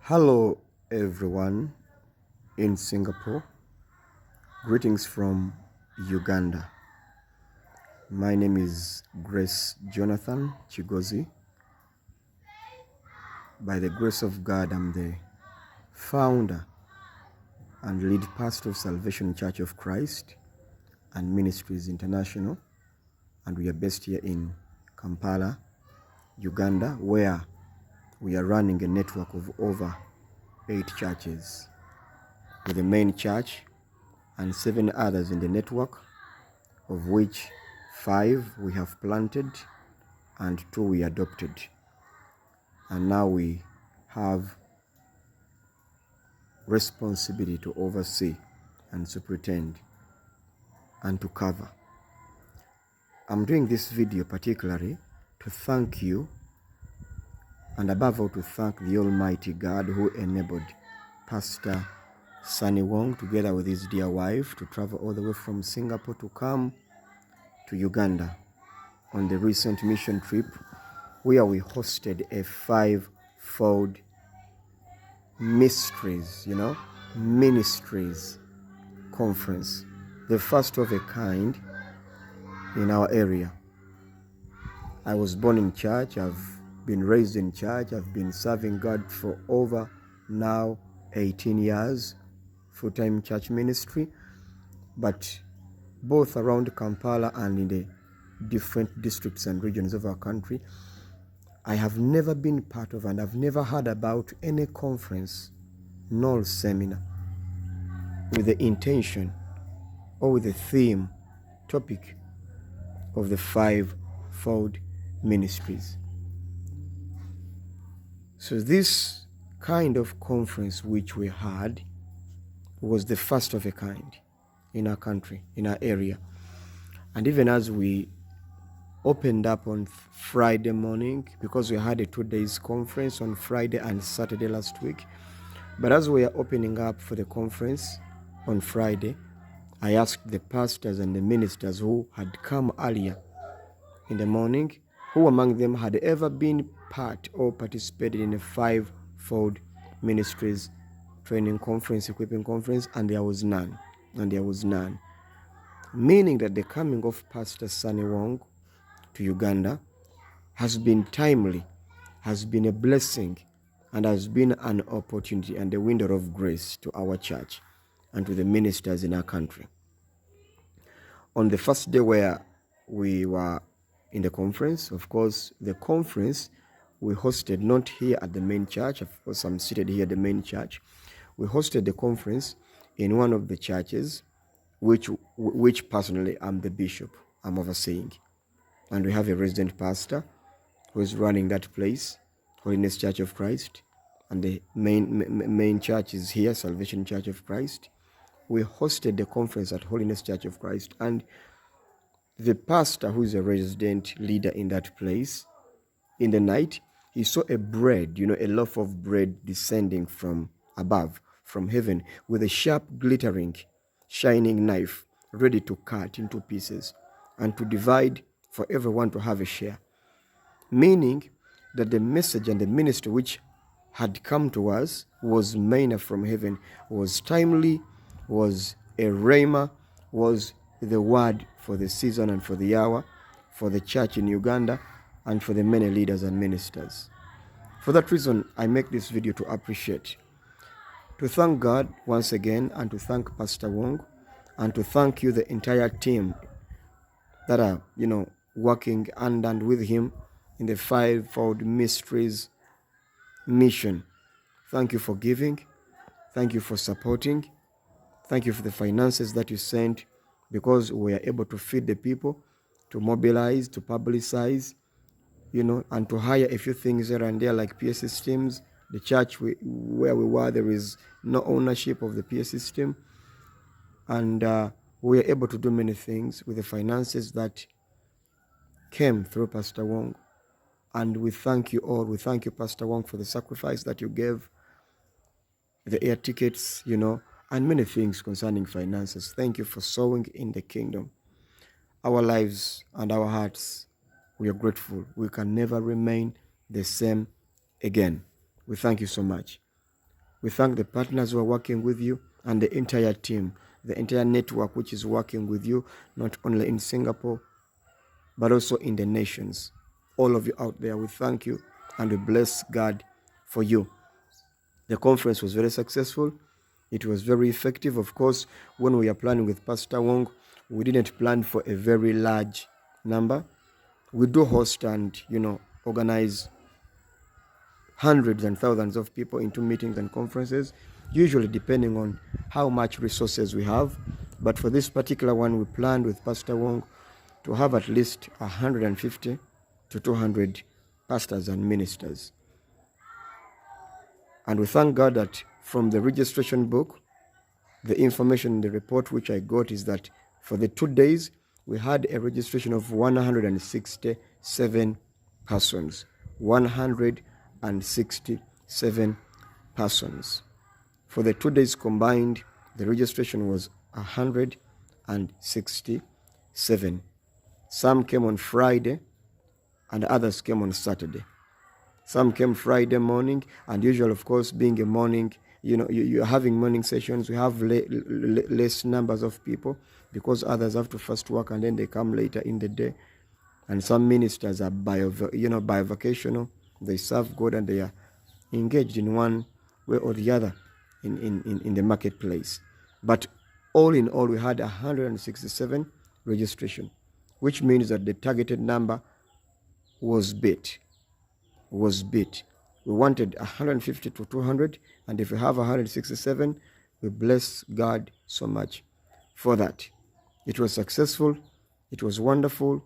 Hello everyone in Singapore. Greetings from Uganda. My name is Grace Jonathan Kigozi. By the grace of God, I'm the founder and lead pastor of Salvation Church of Christ and Ministries International, and we are based here in Kampala, Uganda, where we are running a network of over 8 churches, with the main church and 7 others in the network, of which 5 we have planted and 2 we adopted. And now we have responsibility to oversee and superintend and to cover. I'm doing this video particularly to thank you, and above all to thank the Almighty God who enabled Pastor Sunny Wong together with his dear wife to travel all the way from Singapore to come to Uganda on the recent mission trip, where we hosted a 5-fold ministries conference, the first of a kind in our area. I was born in church, I've been raised in church, I've been serving God for over now 18 years, full-time church ministry, but both around Kampala and in the different districts and regions of our country, I have never been part of, and I've never heard about any conference nor seminar with the intention or with the theme, topic of the 5-fold ministries. So this kind of conference which we had was the first of a kind in our country, in our area. And even as we opened up on Friday morning, because we had a 2 days conference on Friday and Saturday last week, but as we are opening up for the conference on Friday, I asked the pastors and the ministers who had come earlier in the morning, who among them had ever been part or participated in a 5-fold ministries training conference, equipping conference, and there was none. Meaning that the coming of Pastor Sunny Wong to Uganda has been timely, has been a blessing, and has been an opportunity and a window of grace to our church and to the ministers in our country. On the first day where we were in the conference, of course, the conference we hosted not here at the main church. Of course, I'm seated here at the main church. We hosted the conference in one of the churches, which personally I'm the bishop, I'm overseeing. And we have a resident pastor who is running that place, Holiness Church of Christ. And the main church is here, Salvation Church of Christ. We hosted the conference at Holiness Church of Christ. And the pastor, who is a resident leader in that place, in the night, he saw a bread, a loaf of bread descending from above, from heaven, with a sharp, glittering, shining knife, ready to cut into pieces and to divide for everyone to have a share. Meaning that the message and the ministry which had come to us was manna from heaven, was timely, was a rhema, was the word for the season and for the hour, for the church in Uganda, and for the many leaders and ministers. For that reason, I make this video to appreciate, to thank God once again, and to thank Pastor Wong, and to thank you, the entire team that are, working hand and with him in the 5-fold mysteries mission. Thank you for giving. Thank you for supporting. Thank you for the finances that you sent, because we are able to feed the people, to mobilize, to publicize, and to hire a few things here and there, like PA systems. The church where we were, there is no ownership of the PA system. And we are able to do many things with the finances that came through Pastor Wong. And we thank you all. We thank you, Pastor Wong, for the sacrifice that you gave, the air tickets, and many things concerning finances. Thank you for sowing in the kingdom. Our lives and our hearts, we are grateful. We can never remain the same again. We thank you so much. We thank the partners who are working with you and the entire team, the entire network which is working with you, not only in Singapore, but also in the nations. All of you out there, we thank you and we bless God for you. The conference was very successful. It was very effective. Of course, when we are planning with Pastor Wong, we didn't plan for a very large number. We do host and, organize hundreds and thousands of people into meetings and conferences, usually depending on how much resources we have. But for this particular one, we planned with Pastor Wong to have at least 150 to 200 pastors and ministers. And we thank God that from the registration book, the information in the report which I got is that for the 2 days, we had a registration of 167 persons. 167 persons. For the 2 days combined, the registration was 167. Some came on Friday and others came on Saturday. Some came Friday morning, and usually, of course, being a morning, you're having morning sessions. We have less numbers of people because others have to first work and then they come later in the day. And some ministers are bivocational. They serve God and they are engaged in one way or the other in the marketplace. But all in all, we had 167 registration, which means that the targeted number was beat. We wanted 150 to 200, and if we have 167, we bless God so much for that. It was successful. It was wonderful.